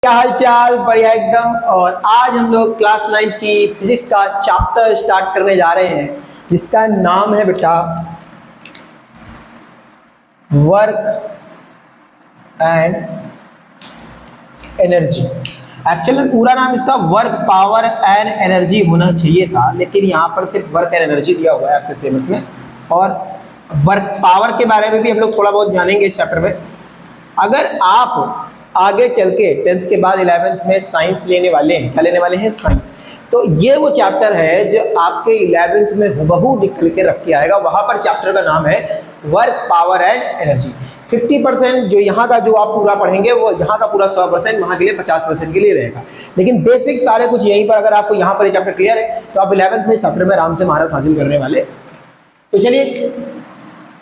क्या हाल चाल, बढ़िया एकदम। और आज हम लोग क्लास 9 की फिजिक्स का चैप्टर स्टार्ट करने जा रहे हैं जिसका नाम है बेटा वर्क एंड एनर्जी। एक्चुअली पूरा नाम इसका वर्क पावर एंड एनर्जी होना चाहिए था, लेकिन यहाँ पर सिर्फ वर्क एंड एनर्जी दिया हुआ है आपके सिलेबस में। और वर्क पावर के बारे में भी हम लोग थोड़ा बहुत जानेंगे इस चैप्टर में। अगर आप आगे चल के 10th के बाद 11th में साइंस लेने वाले हैं, क्या लेने वाले हैं? साइंस। तो ये वो चैप्टर है जो आपके 11th में हुबहू निकल के रख के आएगा। वहां पर चैप्टर का नाम है वर्क पावर एंड एनर्जी। 50% जो यहाँ का जो आप पूरा पढ़ेंगे वो यहाँ का पूरा 100% वहाँ के लिए 50% के लिए रहेगा। लेकिन बेसिक सारे कुछ यहीं पर, अगर आपको यहाँ पर चैप्टर क्लियर है तो आप 11th में चैप्टर में आराम से महारत हासिल करने वाले। तो चलिए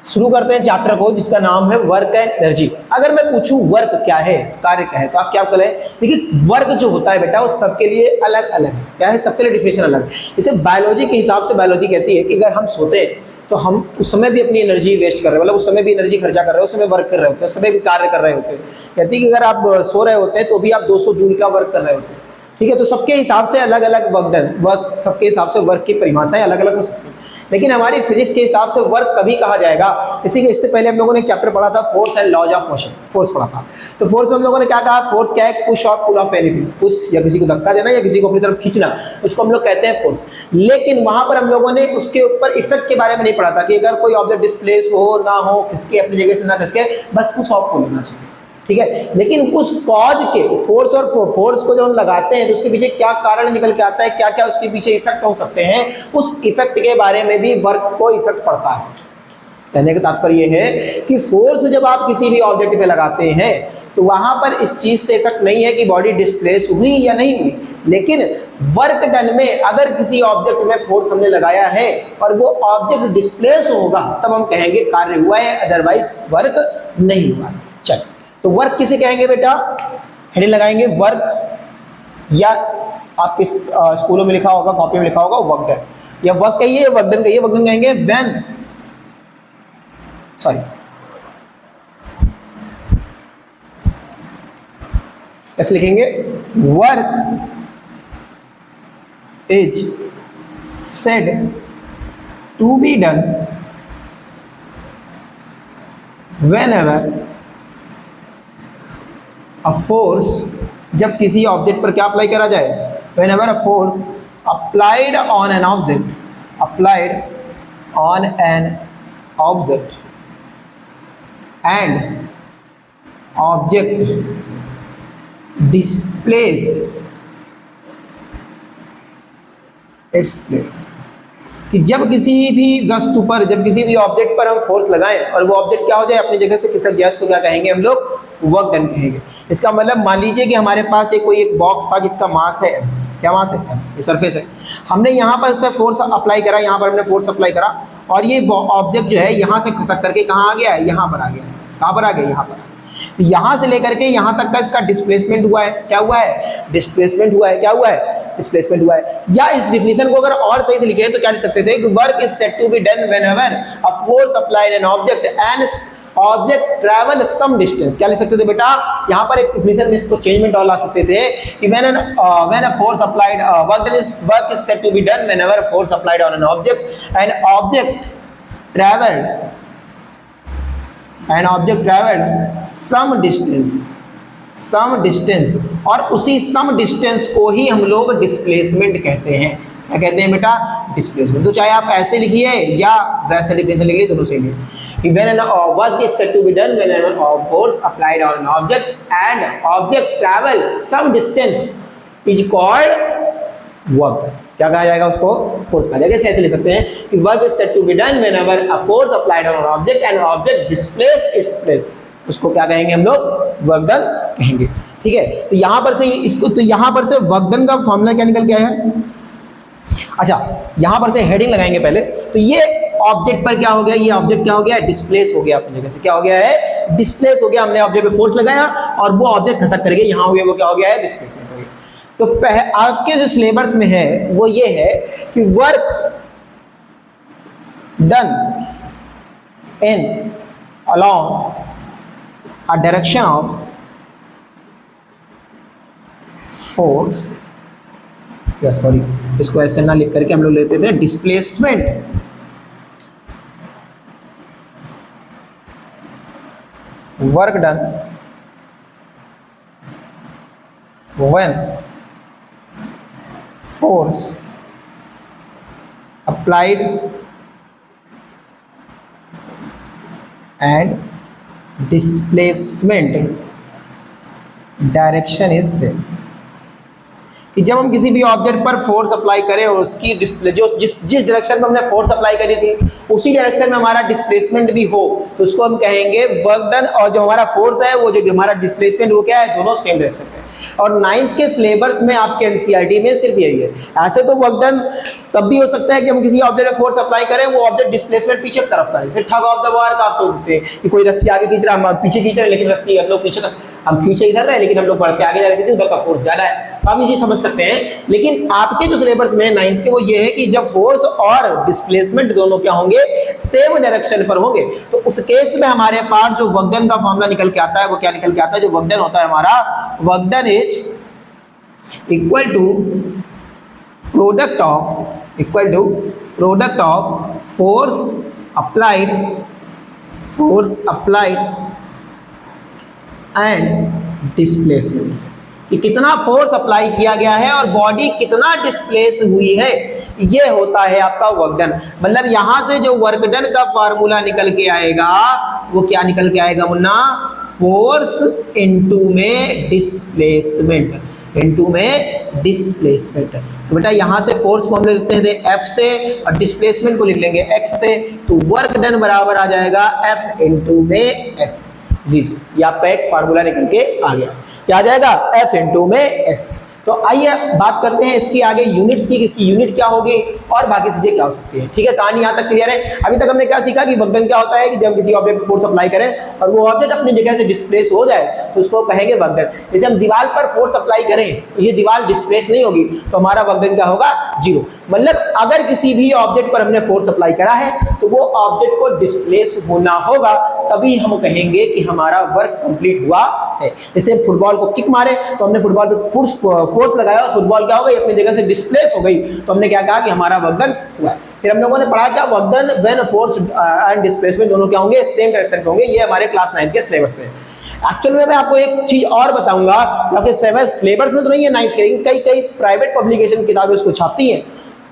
शुरू करते हैं चैप्टर को जिसका नाम है वर्क एंड एनर्जी। अगर मैं पूछूं वर्क क्या है, कार्य क्या है, तो आप क्या बोले? देखिए वर्क जो होता है बेटा वो सबके लिए अलग अलग है। क्या है? सबके लिए डिफिनेशन अलग है। इसे बायोलॉजी के हिसाब से बायोलॉजी कहती है कि अगर हम सोते हैं तो हम उस समय भी अपनी एनर्जी वेस्ट कर रहे हैं, मतलब उस समय भी एनर्जी खर्चा कर रहे हो, उस समय वर्क कर रहे होते हैं, उस समय भी कार्य कर रहे होते हैं। कहती है कि अगर आप सो रहे होते हैं तो भी आप 200 जूल का वर्क कर रहे होते हैं। ठीक है, तो सबके हिसाब से अलग अलग वर्क सबके हिसाब से वर्क की परिभाषाएं अलग अलग हो सकती है। लेकिन हमारी फिजिक्स के हिसाब से वर्क कभी कहा जाएगा, इसी के इससे पहले हम लोगों ने एक चैप्टर पढ़ा था force and laws of motion, force पढ़ा था। तो फोर्स में हम लोगों ने क्या कहा? फोर्स क्या है? पुश और पुल ऑफ एनीथिंग। पुश या किसी को धक्का देना या किसी को अपनी तरफ खींचना, उसको हम लोग कहते हैं फोर्स। लेकिन वहां पर हम लोगों ने उसके ऊपर इफेक्ट के बारे में नहीं पढ़ा था कि अगर कोई ऑब्जेक्ट डिस्प्लेस हो ना हो, किसके अपनी जगह से ना किसके, बस पुश और पुल होना चाहिए। ठीक है, लेकिन उस कॉज के फोर्स और फोर्स को जब हम लगाते हैं तो उसके पीछे क्या कारण निकल के आता है, क्या क्या उसके पीछे इफेक्ट हो सकते हैं, उस इफेक्ट के बारे में भी वर्क को इफेक्ट पड़ता है। कहने का तात्पर्य यह है कि फोर्स जब आप किसी भी ऑब्जेक्ट पे लगाते हैं तो वहां पर इस चीज से इफेक्ट नहीं है कि बॉडी डिस्प्लेस हुई या नहीं हुई, लेकिन वर्क डन में अगर किसी ऑब्जेक्ट में फोर्स हमने लगाया है और वो ऑब्जेक्ट डिस्प्लेस होगा तब हम कहेंगे कार्य हुआ है, अदरवाइज वर्क नहीं हुआ। चल, तो वर्क किसे कहेंगे बेटा? हेडिंग लगाएंगे वर्क, या आपके स्कूलों में लिखा होगा, कॉपी में लिखा होगा वर्क डन, या वर्क कहिए, वर्क डन कहिए। वर्क डन कहेंगे व्हेन, सॉरी कैसे लिखेंगे? Work is said to be done whenever a force, जब किसी ऑब्जेक्ट पर क्या अप्लाई करा जाए? whenever a force applied on an object, applied on an object and object displays its place। कि जब किसी भी वस्तु पर, जब किसी भी ऑब्जेक्ट पर हम फोर्स लगाएं और वो ऑब्जेक्ट क्या हो जाए, अपनी जगह से खिसक जाए, उसको क्या कहेंगे हम लोग? वर्क डन कहेंगे। इसका मतलब मान लीजिए कि हमारे पास कोई एक बॉक्स था जिसका मास है, क्या मास है? ये सरफेस है। हमने यहाँ पर इस पर फोर्स अप्लाई करा, यहाँ पर हमने फोर्स अप्लाई करा और ये ऑब्जेक्ट जो है यहाँ से खसक करके कहाँ आ गया है? यहाँ पर आ गया। कहाँ पर आ गया? यहाँ पर। यहां से लेकर के यहां तक का इसका डिस्प्लेसमेंट हुआ है। क्या हुआ है? डिस्प्लेसमेंट हुआ है। क्या हुआ है? डिस्प्लेसमेंट हुआ है। या इस डिफिनेशन को अगर और सही से लिखे तो क्या लिख सकते थे? Work is said to be done whenever a force applied an object and object travel some distance. क्या लिख सकते थे बेटा? यहां पर एक डिफिनेशन में इसको चेंजमेंट और ला सकते थे कि when a force applied work is said to be done whenever a force applied on an object and object travelled some distance, और उसी सम डिस्टेंस को ही हम लोग डिस्प्लेसमेंट कहते हैं। क्या कहते हैं बेटा? डिस्प्लेसमेंट। तो चाहे आप ऐसे लिखिए या वैसे डिफिनेशन लिख लीजिए, दोनों से लिखिए। When an work is said to be done when a force applied on an object and object travel some distance is called work। क्या कहा जाएगा? उसको फोर्स कहा जाएगा। ऐसे लिख सकते हैं कि work is said to be done whenever a force applied on an object and object displace its place. उसको क्या कहेंगे हम लोग? वर्क डन कहेंगे। ठीक है, तो यहां पर से इसको, तो यहां पर से वर्क डन का फॉर्मूला क्या निकल के आया है? अच्छा, यहां पर से हेडिंग लगाएंगे पहले। तो ये ऑब्जेक्ट पर क्या हो गया? ये ऑब्जेक्ट क्या हो गया? डिस्प्लेस हो गया अपनी जगह से। क्या हो गया है? डिस्प्लेस हो गया। हमने ऑब्जेक्ट पे फोर्स लगाया और वो ऑब्जेक्ट खसक करके यहां हो गया, वो क्या हो गया है? डिस्प्लेसमेंट हो गया। तो आपके जो सिलेबस में है वो ये है कि work done in along a direction of force, sorry इसको ऐसे ना लिख करके हम लोग लेते थे displacement work done when force applied and displacement direction is same. कि जब हम किसी भी ऑब्जेक्ट पर फोर्स अप्लाई करें और उसकी जिस डायरेक्शन में हमने फोर्स अप्लाई करी थी उसी डायरेक्शन में हमारा डिस्प्लेसमेंट भी हो तो उसको हम कहेंगे वर्क डन, और जो हमारा फोर्स है वो जो हमारा डिस्प्लेसमेंट वो क्या है, दोनों सेम डायरेक्शन में। और 9th के सिलेबस में आपके एनसीईआरटी में सिर्फ यही है। ऐसे तो वर्क डन तब भी हो सकता है कि हम किसी ऑब्जेक्ट में फोर्स अप्लाई करें, वो ऑब्जेक्ट डिस्प्लेसमेंट पीछे की तरफ करे, जैसे ठग ऑफ द वार का आप सोच सकते हैं कि कोई रस्सी आगे खींच रहा है, हम पीछे खींच रहे हैं, लेकिन रस्सी हम लोग पीछे इधर रहे लेकिन हम लोग बढ़ के आगे जा रहे थे, उधर का फोर्स ज्यादा है, तो आप ये चीज समझ सकते हैं। लेकिन आपके जो सिलेबस में 9th के वो ये है कि जब फोर्स और डिस्प्लेसमेंट दोनों क्या होंगे, सेम डायरेक्शन पर होंगे, तो उस केस में हमारे पास जो वर्क डन का फॉर्मूला निकल के आता है वो क्या निकल के आता है, जो वर्क डन होता है हमारा, work done is equal to product of force applied and displacement, कि कितना फोर्स अप्लाई किया गया है और बॉडी कितना डिस्प्लेस हुई है, ये होता है आपका वर्क डन। मतलब यहां से जो वर्क डन का फार्मूला निकल के आएगा वो क्या निकल के आएगा मुन्ना, फोर्स इनटू में डिस्प्लेसमेंट, तो बेटा यहां से फोर्स को हम लिखते हैं F से और डिस्प्लेसमेंट को लिख लेंगे X से, तो वर्क डन बराबर आ जाएगा F इनटू में S। लीजिए ये आपका एक फार्मूला निकल के आ गया, क्या आ जाएगा, F इनटू में S। तो आइए बात करते हैं इसकी आगे यूनिट्स की, इसकी यूनिट क्या होगी और बाकी चीजें क्या हो सकती है। ठीक है, कहानी यहाँ तक क्लियर है। अभी तक हमने क्या सीखा कि वर्क डन क्या होता है, कि जब किसी ऑब्जेक्ट पर फोर्स अप्लाई करें और वो ऑब्जेक्ट अपनी जगह से डिस्प्लेस हो जाए तो उसको कहेंगे वर्क डन। जैसे हम दीवार पर फोर्स अप्लाई करें तो ये दीवार डिस्प्लेस नहीं होगी तो हमारा वर्क डन क्या होगा, 0। मतलब अगर किसी भी ऑब्जेक्ट पर हमने फोर्स अप्लाई करा है तो वो ऑब्जेक्ट को डिस्प्लेस होना होगा, तभी हम कहेंगे कि हमारा वर्क कंप्लीट हुआ है। जैसे फुटबॉल को किक मारे तो हमने फुटबॉल पे फोर्स लगाया और फुटबॉल क्या हो गई, अपनी जगह से डिस्प्लेस हो गई, तो हमने क्या कहा कि हमारा वर्क डन हुआ है। फिर हम लोगों ने पढ़ा क्या, work done when force and displacement दोनों क्या होंगे, सेम डायरेक्शन के होंगे। ये हमारे क्लास 9 के सिलेबस में। एक्चुअल में मैं आपको एक चीज और बताऊंगा, आपके सिलेबस में तो नहीं है 9th के, कई प्राइवेट पब्लिकेशन किताबें उसको छापती हैं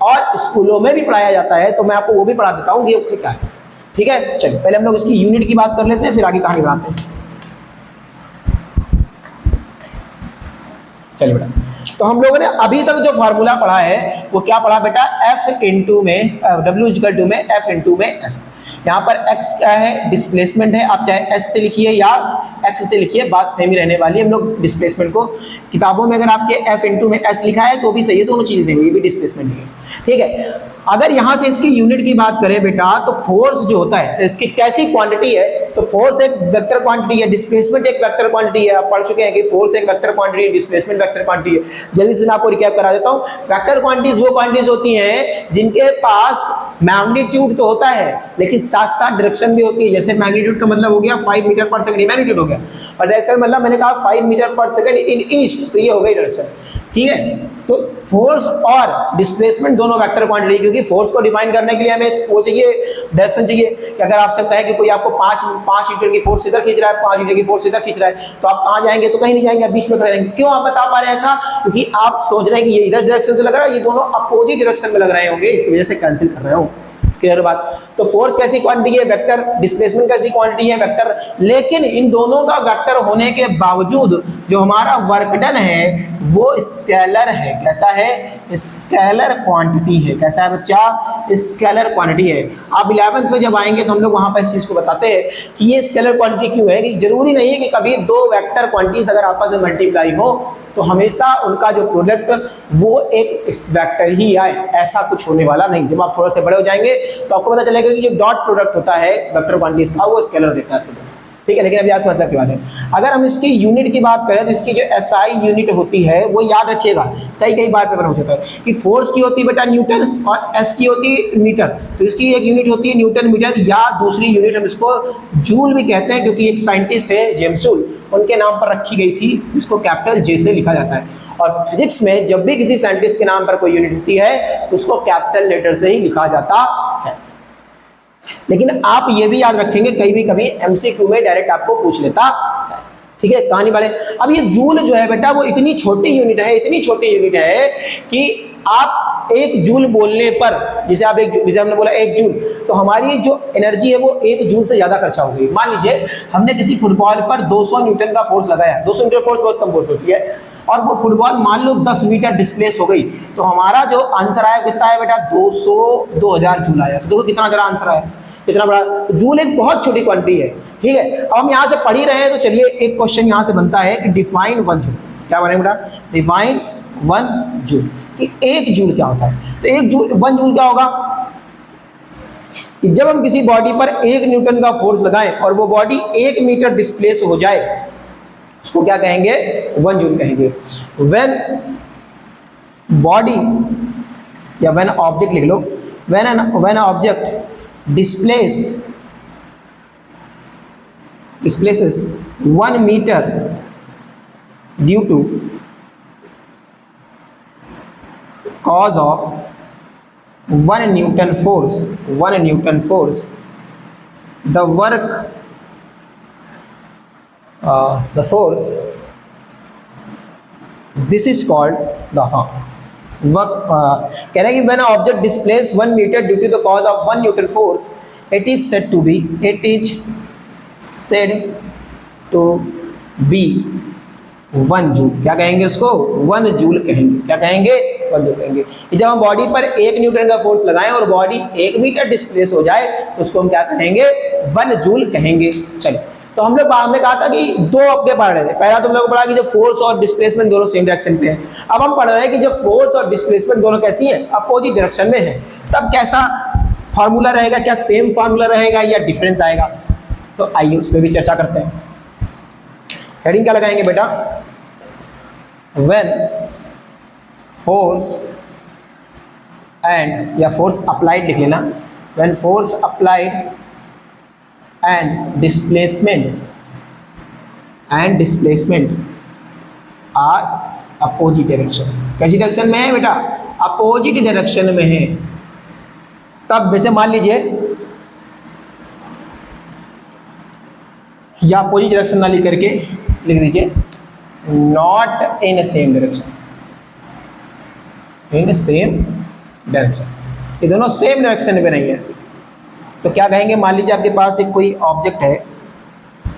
और स्कूलों में भी पढ़ाया जाता है, तो मैं आपको वो भी पढ़ा देता हूँ ये क्या है। ठीक है, चलिए पहले हम लोग इसकी यूनिट की बात कर लेते हैं, फिर आगे कहानी बढ़ाते हैं। चलिए बेटा, तो हम लोगों ने अभी तक जो फार्मूला पढ़ा है वो क्या पढ़ा बेटा, F इनटू में W इक्वल टू में F इनटू में S। यहाँ पर x क्या है, डिस्प्लेसमेंट है, आप चाहे s से लिखिए या x से लिखिए, बात सेम ही रहने वाली है। हम लोग डिस्प्लेसमेंट को किताबों में अगर आपके f इनटू में s लिखा है तो भी सही है, दोनों चीजें सेम है, ये भी डिस्प्लेसमेंट है। ठीक है, अगर यहाँ से इसकी यूनिट की बात करें बेटा तो फोर्स जो होता है इसकी कैसी क्वांटिटी है, तो फोर्स एक वेक्टर क्वांटिटी है, डिस्प्लेसमेंट एक वेक्टर क्वांटिटी है। आप पढ़ चुके हैं कि फोर्स एक वेक्टर क्वांटिटी है, डिस्प्लेसमेंट वेक्टर क्वांटिटी है। जल्दी से मैं आपको रिकैप करा देता हूँ। वेक्टर क्वांटिटीज वो क्वांटिटीज होती हैं जिनके पास मैग्नीट्यूड तो होता है लेकिन साथ साथ डायरेक्शन भी होती है। जैसे मैग्नीट्यूड का मतलब हो गया 5 मीटर पर सेकंड, मैग्नीट्यूड हो गया, और डायरेक्शन मतलब मैंने कहा 5 मीटर पर सेकंड इन ईस्ट, तो ये हो गई डायरेक्शन। ठीक है, तो फोर्स और डिस्प्लेसमेंट दोनों वेक्टर क्वांटिटी, क्योंकि फोर्स को डिफाइन करने के लिए हमें वो चाहिए, डायरेक्शन चाहिए। कि अगर आपसे कहे कि कोई आपको 5 मीटर की फोर्स इधर खींच रहा है, 5 मीटर की फोर्स इधर खींच रहा है, तो आप कहाँ जाएंगे, तो कहीं नहीं जाएंगे, आप बीच में खड़े रहेंगे। क्यों आप बता पा रहे हैं ऐसा, क्योंकि आप सोच रहे हैं कि ये इधर डायरेक्शन से लग रहा है, ये दोनों अपोजिट डायरेक्शन में लग रहे होंगे, इस वजह से कैंसिल कर रहे हो। क्लियर बात। तो फोर्स कैसी क्वांटिटी है, वेक्टर, डिस्प्लेसमेंट कैसी क्वांटिटी है, वेक्टर। लेकिन इन दोनों का वेक्टर होने के बावजूद जो हमारा वर्क डन है वो स्केलर है। कैसा है, स्केलर क्वांटिटी है। कैसा है बच्चा, स्केलर क्वांटिटी है। आप 11th में जब आएंगे तो हम लोग वहां पर इस चीज को बताते हैं कि ये स्केलर क्वांटिटी क्यों है, कि जरूरी नहीं है कि कभी दो वेक्टर क्वांटिटीज अगर आपस में मल्टीप्लाई हो तो हमेशा उनका जो प्रोडक्ट वो एक वेक्टर ही आए, ऐसा कुछ होने वाला नहीं। जब आप थोड़े से बड़े हो जाएंगे तो आपको पता चलेगा कि जो डॉट प्रोडक्ट होता है वेक्टर क्वांटिटीज का वो स्केलर देता है। ठीक है, लेकिन अभी आपको मतलब की बात है। अगर हम इसकी यूनिट की बात करें तो इसकी जो एसआई यूनिट होती है वो याद रखिएगा, कई बार पेपर में पूछा है कि फोर्स की होती है बेटा न्यूटन और एस की होती है मीटर। तो इसकी एक यूनिट होती है न्यूटन मीटर, या दूसरी यूनिट हम इसको जूल भी कहते हैं, क्योंकि एक साइंटिस्ट है जेम्स जूल, उनके नाम पर रखी गई थी, जिसको कैपिटल जे से लिखा जाता है। और फिजिक्स में जब भी किसी साइंटिस्ट के नाम पर कोई यूनिट होती है तो उसको कैपिटल लेटर से ही लिखा जाता है। लेकिन आप ये भी याद रखेंगे, कहीं भी कभी एमसीक्यू में डायरेक्ट आपको पूछ लेता है, ठीक है, कहानी वाले। अब ये जूल जो है बेटा वो इतनी छोटी यूनिट है, इतनी छोटी यूनिट है कि आप एक जूल बोलने पर, जैसे आप जैसे हमने बोला 1 जूल, तो हमारी जो एनर्जी है वो 1 जूल से ज्यादा खर्चा हो गई। मान लीजिए हमने किसी फुटबॉल पर 200 न्यूटन का फोर्स लगाया, 200 न्यूटन फोर्स बहुत कम फोर्स होती है, और वो फुटबॉल मान लो 10 मीटर डिस्प्लेस हो गई, तो हमारा जो आंसर आया कितना है बेटा, 2000 जूल आया। तो देखो कितना जरा आंसर आया, कितना बड़ा। जूल एक बहुत छोटी क्वांटिटी है, ठीक है। अब हम यहाँ से पढ़ ही रहे हैं, तो चलिए एक क्वेश्चन यहाँ से बनता है कि डिफाइन 1 जूल। क्या बनेगा बेटा, डिफाइन 1 जूल। कि 1 जूल क्या होता है, तो 1 जूल क्या होगा कि जब हम किसी बॉडी पर 1 न्यूटन का फोर्स लगाएं और वो बॉडी 1 मीटर डिस्प्लेस हो जाए, उसको क्या कहेंगे, 1 जूल कहेंगे। व्हेन बॉडी या व्हेन ऑब्जेक्ट लिख लो, when object displaces 1 meter due to cause of 1 Newton force, the work, the force, this is called the work, कह रहे हैं कि when an object displaces 1 meter due to the cause of 1 Newton force, it is said to be 1 joule. क्या कहेंगे उसको, 1 joule कहेंगे। क्या कहेंगे, 1 जूल कहेंगे। जब हम बॉडी पर 1 न्यूटन का फोर्स लगाएं और बॉडी 1 मीटर डिस्प्लेस हो जाए तो उसको हम क्या कहेंगे, 1 जूल कहेंगे। चलिए, तो हम लोग हमने कहा था कि 2 अपने पढ़ रहे थे। पहला तुम लोगों को पढ़ा कि जब फोर्स और डिस्प्लेसमेंट दोनों सेम डायरेक्शन पे हैं। अब हम पढ़ रहे हैं कि जब फोर्स और डिस्प्लेसमेंट दोनों कैसी हैं, अपोजिट डायरेक्शन में है, तब कैसा फॉर्मूला रहेगा, क्या सेम फॉर्मूला रहेगा या डिफरेंस आएगा। तो आइए उस पर भी चर्चा करते हैं। हेडिंग क्या लगाएंगे बेटा, व्हेन फोर्स एंड, या फोर्स अप्लाइड लिख लेना, when force applied and displacement are opposite direction. कैसी डायरेक्शन में है बेटा, अपोजिट डायरेक्शन में है। तब वैसे मान लीजिए, या अपोजिट डायरेक्शन ना लिख करके लिख दीजिए not in same direction, in same direction. ये दोनों सेम डायरेक्शन में नहीं है। तो क्या कहेंगे, मान लीजिए आपके पास एक कोई ऑब्जेक्ट है,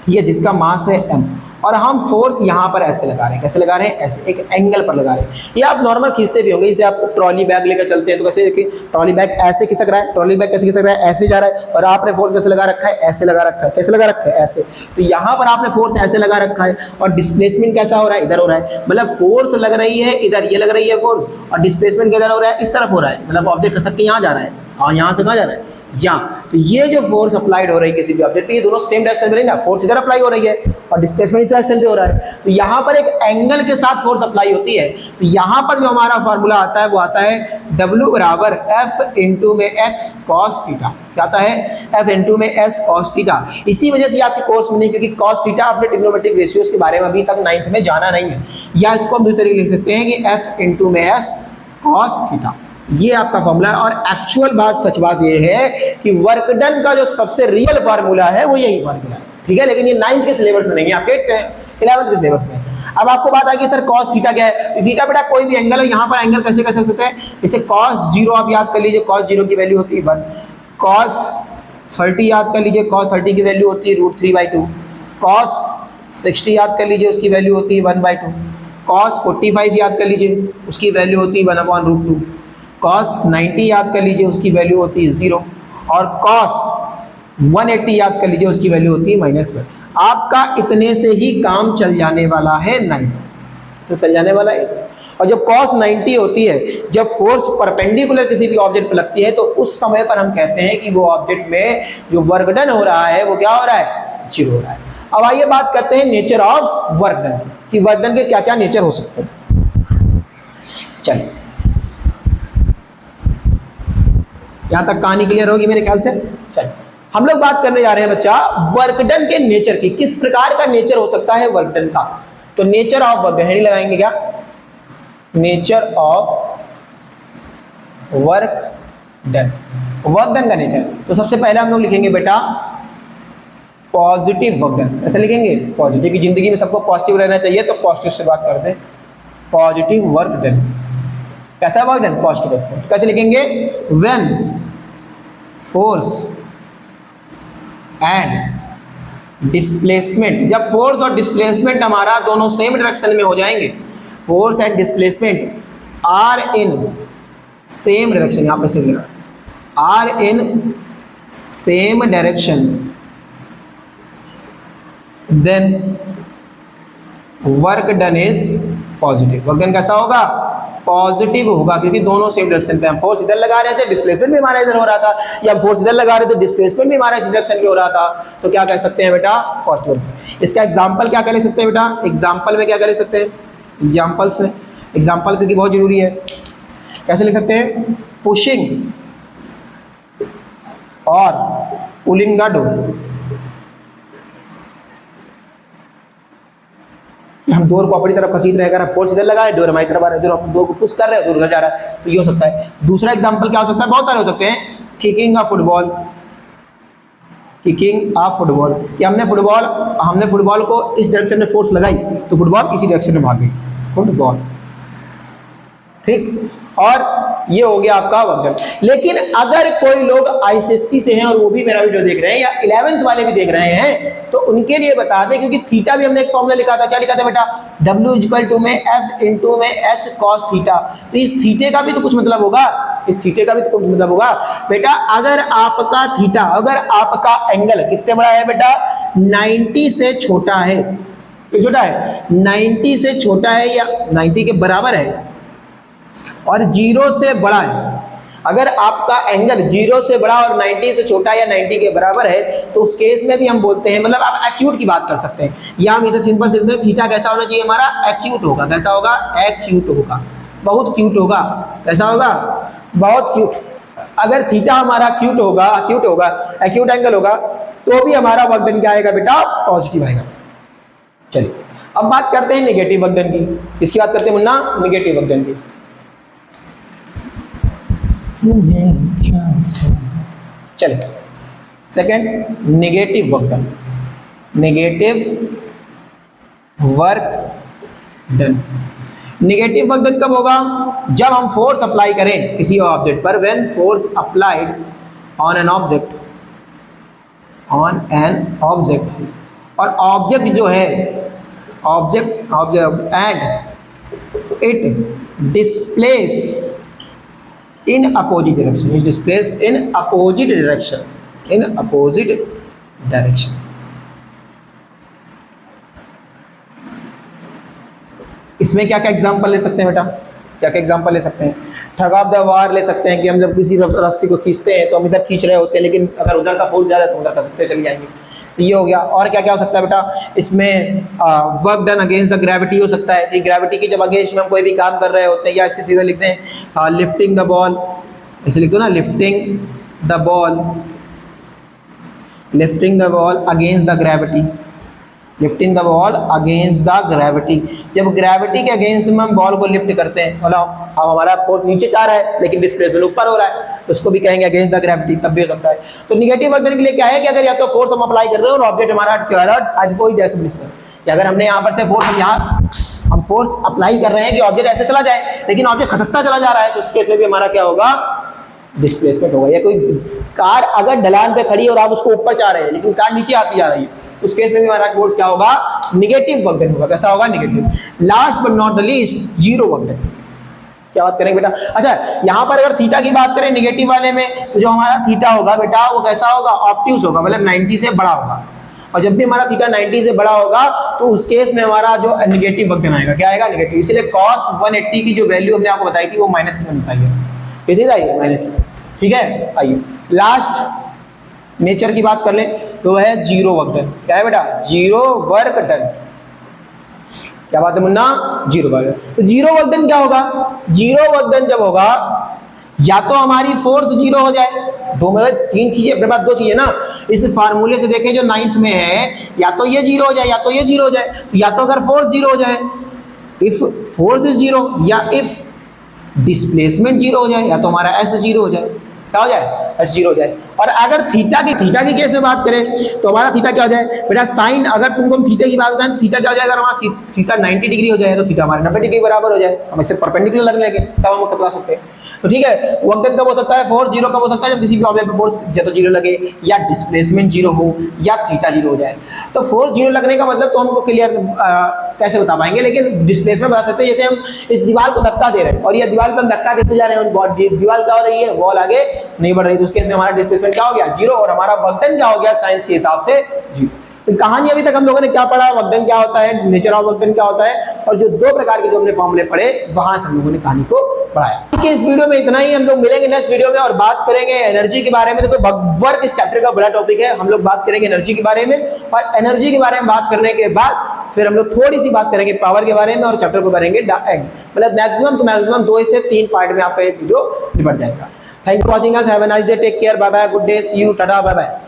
ये जिसका मास है m, और हम फोर्स यहाँ पर ऐसे लगा रहे हैं। कैसे लगा रहे हैं, ऐसे एक एंगल पर लगा रहे हैं। ये आप नॉर्मल खींचते भी होंगे, जैसे आप ट्रॉली बैग लेकर चलते हैं तो कैसे देखिए, ट्रॉली बैग ऐसे खिसक रहा है, ट्रॉली बैग कैसे खिसक रहा है, ऐसे जा रहा है, और आपने फोर्स कैसे लगा रखा है, ऐसे लगा रखा है। कैसे लगा रखा है, ऐसे। तो यहाँ पर आपने फोर्स ऐसे लगा रखा है, और डिस्प्लेसमेंट कैसा हो रहा है, इधर हो रहा है। मतलब फोर्स लग रही है इधर, ये लग रही है फोर्स, और डिस्प्लेसमेंट किधर हो रहा है, इस तरफ हो रहा है। मतलब ऑब्जेक्ट खसक के यहाँ जा रहा है, और यहाँ से कहाँ जा रहा है, यहाँ। तो ये जो फोर्स अप्लाइड हो रही है किसी भी ऑब्जेक्ट पे, ये दोनों सेम डायरेक्शन में रहेंगे। फोर्स इधर अप्लाई हो रही है और डिस्प्लेसमेंट इस डायरेक्शन पे हो रहा है। तो यहाँ पर एक एंगल के साथ फोर्स अप्लाई होती है। तो यहाँ पर जो हमारा फार्मूला आता है वो आता है W बराबर F इंटू में x cos थीटा। क्या आता है, F इंटू में s cos थीटा। इसी वजह से आपके कोर्स में नहीं, क्योंकि cos थीटा आपने ट्रिग्नोमेट्रिक रेशियोज के बारे में अभी तक 9th में जाना नहीं है। या इसको हम दूसरे तरीके लिख सकते हैं कि F इंटू में s cos थीटा। ये आपका फॉर्मूला है। और एक्चुअल बात, सच बात ये है कि वर्क डन का जो सबसे रियल फार्मूला है वो यही फार्मूला है, ठीक है। लेकिन ये 9th के सिलेबस में नहीं है, आपके 11th के सिलेबस में। अब आपको बात आई कि सर cos थीटा क्या है। तो थीटा बेटा कोई भी एंगल है, यहाँ पर एंगल कैसे कैसे होते हैं, जैसे cos 0 आप याद कर लीजिए, cos 0 की वैल्यू होती है 1। cos 30 याद कर लीजिए, cos 30 की वैल्यू होती है √3/2। cos 60 याद कर लीजिए, उसकी वैल्यू होती है 1/2। cos 45 याद कर लीजिए, उसकी वैल्यू होती है 1/√2। cos 90 याद कर लीजिए, उसकी वैल्यू होती है 0। और cos 180 याद कर लीजिए, उसकी वैल्यू होती है -1। आपका इतने से ही काम चल जाने वाला है 9th, तो चल जाने वाला है। और जब cos 90 होती है, जब फोर्स परपेंडिकुलर किसी भी ऑब्जेक्ट पर लगती है, तो उस समय पर हम कहते हैं कि वो ऑब्जेक्ट में जो वर्क डन हो रहा है वो क्या हो रहा है, 0 हो रहा है। अब आइए बात करते हैं नेचर ऑफ वर्क डन कि वर्क डन के क्या क्या नेचर हो सकते हैं। चलिए, यहाँ तक कहानी क्लियर होगी मेरे ख्याल से। चलिए हम लोग बात करने जा रहे हैं बच्चा वर्क डन के नेचर की, किस प्रकार का नेचर हो सकता है वर्क डन का। तो नेचर ऑफ वर्क डन लगाएंगे क्या, nature of work done, work done का नेचर। तो सबसे पहले हम लोग लिखेंगे बेटा पॉजिटिव वर्क डन। ऐसे लिखेंगे पॉजिटिव की जिंदगी में सबको पॉजिटिव रहना चाहिए, तो पॉजिटिव से बात करते हैं, पॉजिटिव वर्क डन। कैसा work done, positive work done. कैसे लिखेंगे, व्हेन फोर्स एंड डिस्प्लेसमेंट, जब फोर्स और डिस्प्लेसमेंट हमारा दोनों सेम डायरेक्शन में हो जाएंगे, force and displacement are in same direction, यहां पे से लिखा are in same direction, then work done is positive. Work done कैसा होगा, पॉजिटिव होगा, क्योंकि दोनों सेम डायरेक्शन पे, हम फोर्स इधर लगा रहे थे, डिस्प्लेसमेंट भी हमारा इधर हो रहा था, या फोर्स इधर लगा रहे थे, डिस्प्लेसमेंट भी हमारा इस डायरेक्शन में हो रहा था, तो क्या कह सकते हैं बेटा, पॉजिटिव। इसका एग्जांपल क्या कह सकते हैं बेटा, एग्जांपल में क्या कह सकते हैं, एग्जांपल्स में, एग्जांपल क्योंकि बहुत जरूरी है। कैसे लिख सकते हैं, पुशिंग और पुलिंग द डोर, हम डोर को अपनी तरफ खसीद रहे हैं, अगर फोर्स इधर लगा है, डोर हमारी तरफ आ रहा है, डोर को पुश कर रहे हैं, डोर उधर जा रहा है, तो ये हो सकता है। दूसरा एग्जांपल क्या हो सकता है, बहुत सारे हो सकते हैं, किकिंग अ फुटबॉल, किकिंग अ फुटबॉल, कि हमने फुटबॉल को इस डायरेक्शन में फोर्स लगाई तो फुटबॉल इसी डायरेक्शन में भाग गई, फुटबॉल, ठीक। और ये हो गया आपका वर्क डन। लेकिन अगर कोई लोग आईसीएससी से हैं और वो भी मेरा वीडियो देख रहे हैं, या 11th वाले भी देख रहे हैं, तो उनके लिए बता दें, क्योंकि थीटा भी हमने एक फॉर्मूला लिखा था, क्या लिखा था बेटा, W इक्वल टू में F इंटू में S cos थीटा। तो इस थीटे का भी तो कुछ मतलब होगा, इस थीटे का भी तो कुछ मतलब होगा बेटा। अगर आपका थीटा, अगर आपका एंगल कितने बड़ा है बेटा, 90 से छोटा है, तो छोटा है 90 से छोटा है या 90 के बराबर है, और 0 से बड़ा है, अगर आपका एंगल 0 से बड़ा और 90 से छोटा या 90 के बराबर है, तो उस केस में भी हम बोलते हैं, मतलब आप एक्यूट की बात कर सकते हैं, या हम इधर सिंपल से थीटा कैसा होना चाहिए हमारा, एक्यूट होगा। कैसा होगा, एक्यूट होगा, बहुत क्यूट होगा। कैसा होगा, बहुत क्यूट। अगर थीटा हमारा क्यूट होगा, एक्यूट एंगल होगा, तो भी हमारा वर्क डन क्या आएगा बेटा, पॉजिटिव आएगा। चलिए अब बात करते हैं नेगेटिव वर्क डन की। किसकी बात करते हैं मुन्ना, नेगेटिव वर्क डन की। चलिए second, negative work done, negative work done. Negative work done कब होगा, जब हम फोर्स अप्लाई करें किसी ऑब्जेक्ट पर, when force applied on an object, और ऑब्जेक्ट जो है, object and it displace in opposite direction, is displaced in opposite direction, इसमें क्या क्या एग्जांपल ले सकते हैं बेटा, क्या क्या एग्जांपल ले सकते हैं, ठग ऑफ द वार ले सकते हैं, कि हम जब किसी रस्सी को खींचते हैं तो हम इधर खींच रहे होते हैं, लेकिन अगर उधर का फोर्स ज्यादा है तो उधर कर सकते चले जाएंगे, तो ये हो गया। और क्या क्या हो सकता है बेटा, इसमें work done against the gravity हो सकता है, कि ग्रेविटी की जब अगेंस्ट में हम कोई भी काम कर रहे होते हैं, या इससे सीधा लिखते हैं लिफ्टिंग द बॉल, ऐसे लिख दो ना, lifting the ball against the gravity, lifting the ball against the gravity. जब ग्रेविटी के अगेंस्ट में हम बॉल को लिफ्ट करते हैं, मतलब अब हमारा फोर्स नीचे जा रहा है लेकिन डिस्प्लेसमेंट ऊपर हो रहा है, तो उसको भी कहेंगे अगेंस्ट द ग्रेविटी, तब भी हो सकता है। तो नेगेटिव वर्क डन के लिए क्या है, कि अगर या तो फोर्स हम अप्लाई कर रहे हैं और ऑब्जेक्ट हमारा आज कोई जैसे, अगर हमने यहाँ पर से फोर्स, हम फोर्स अप्लाई कर रहे हैं कि ऑब्जेक्ट ऐसे चला जाए, लेकिन ऑब्जेक्ट खसकता चला जा रहा है, तो उस केस में भी हमारा क्या होगा, डिस्प्लेसमेंट होगा। या कोई कार अगर ढलान पे खड़ी है और आप उसको ऊपर जा रहे हैं, लेकिन कार नीचे आती जा रही है, उस केस में भी हमारा फोर्स क्या होगा, नेगेटिव वर्क डन होगा। कैसा होगा, negative. Last but not the least, zero work done. क्या बात करेंगे बेटा, अच्छा यहाँ पर अगर थीटा की बात करें नेगेटिव वाले में, तो जो हमारा थीटा होगा बेटा, वो कैसा होगा, ऑब्ट्यूज होगा, मतलब 90 से बड़ा होगा। और जब भी हमारा थीटा 90 से बड़ा होगा, तो उस केस में हमारा जो नेगेटिव वर्क डन आएगा, क्या आएगा, नेगेटिव। इसलिए cos 180 की जो वैल्यू हमने आपको बताई थी, वो माइनस में बताइए, कितनी आइए, माइनस में। ठीक है, आइए लास्ट नेचर की बात कर ले, तो वह है जीरो वर्क डन। क्या है बेटा, जीरो वर्क डन। क्या बात है मुन्ना, जीरो वर्क डन। तो जीरो वर्क डन क्या होगा, जीरो वर्क डन जब होगा, या तो हमारी फोर्स जीरो हो जाए, दो में तीन चीजें, अपने पास दो चीजें ना, इस फार्मूले से देखें जो 9th में है, या तो ये जीरो हो जाए या तो ये जीरो हो जाए। तो या तो अगर फोर्स जीरो हो जाए, इफ फोर्स इज जीरो, या इफ डिस्प्लेसमेंट जीरो हो जाए, या तो हमारा एस जीरो हो जाए। क्या हो जाए? एस जीरो हो जाए। और अगर थीटा की केस में बात करें तो हमारा थीटा क्या हो जाए बेटा? साइन, अगर तुमको हम थीटा की बात करें, थीटा क्या हो जाएगा? अगर हमारा थीटा 90 डिग्री हो जाए तो थीटा हमारे 90 डिग्री बराबर हो जाए, हम इससे परपेंडिकुलर लगने लगे, तब हम बता सकते हैं। तो ठीक है, वर्क डन कब हो सकता है? फोर्स जीरो कब हो सकता है? जब किसी भी ऑब्जेक्ट पे फोर्स या तो जीरो लगे, या डिस्प्लेसमेंट जीरो हो, या थीटा जीरो हो जाए। तो फोर्स जीरो लगने का मतलब तो हमको क्लियर कैसे बता पाएंगे, लेकिन डिस्प्लेसमेंट बता सकते हैं। जैसे हम इस दीवार को धक्का दे रहे हैं और ये दीवार पे हम धक्का देते जा रहे हैं, दीवार क्या हो रही है? वॉल आगे नहीं बढ़ रही, तो उसके इसमें हमारा डिस्प्लेसमेंट क्या हो गया? जीरो, और हमारा वर्क डन क्या हो गया? साइंस के हिसाब से जीरो। तो कहानी अभी तक हम लोगों ने क्या पढ़ा? वर्क डन क्या होता है, नेचर ऑफ वर्क डन क्या होता है, और जो दो प्रकार के जो हमने फॉर्मूले पढ़े वहां से हम लोगों ने कहानी को पढ़ाया। ठीक है, इस वीडियो में इतना ही। हम लोग मिलेंगे नेक्स्ट वीडियो में और बात करेंगे एनर्जी के बारे में। देखो वर्क इस चैप्टर का बड़ा टॉपिक है, हम लोग बात करेंगे एनर्जी के बारे में, और एनर्जी के बारे में बात करने के बाद फिर हम लोग थोड़ी सी बात करेंगे पावर के बारे में, और चैप्टर को करेंगे एंड, मतलब मैक्सिमम 2 से 3 पार्ट में आपका ये वीडियो निपट जाएगा। Thank you for watching us, have a nice day, take care, bye bye, good day, see you, tata, bye bye.